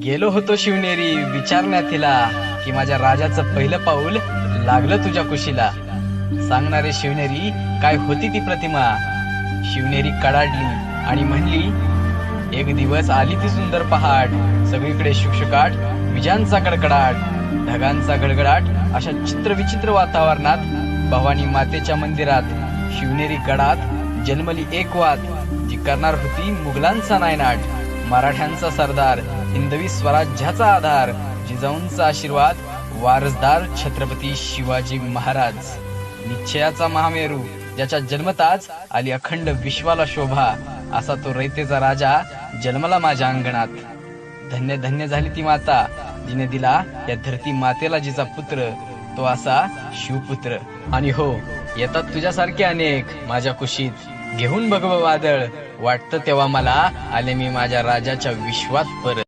गेलो होतो शिवनेरी विचारण्यात तिला की माझ्या राजाचं पहिलं पाऊल लागलं तुझ्या कुशीला. सांगणारे शिवनेरी काय होती ती प्रतिमा. शिवनेरी कडाडली आणि म्हणली, एक दिवस आली ती सुंदर पहाट, सगळीकडे शुकशुकाट, विजांचा कडकडाट, ढगांचा गडगडाट. अशा चित्रविचित्र वातावरणात भवानी मातेच्या मंदिरात शिवनेरी गडात जन्मली एक वात, जी करणार होती मुघलांचा नायनाट, मराठ्यांचा सरदार, हिंदवी स्वराज्याचा आधार, जिजाऊंचा आशीर्वाद, वारसदार छत्रपती शिवाजी महाराज. निश्चयाचा महामेरू, ज्याच्या जन्मताच आली अखंड विश्वाला शोभा, असा तो रयतेचा राजा जन्मला माझ्या अंगणात. धन्य धन्य झाली ती माता, जिने दिला या धरती मातेला जिचा पुत्र, तो असा शिवपुत्र. आणि हो, येतात तुझ्यासारखे अनेक माझ्या कुशीत, घेऊन बघ वादळ, वाटतं तेव्हा मला आले मी माझ्या राजाच्या विश्वात परत.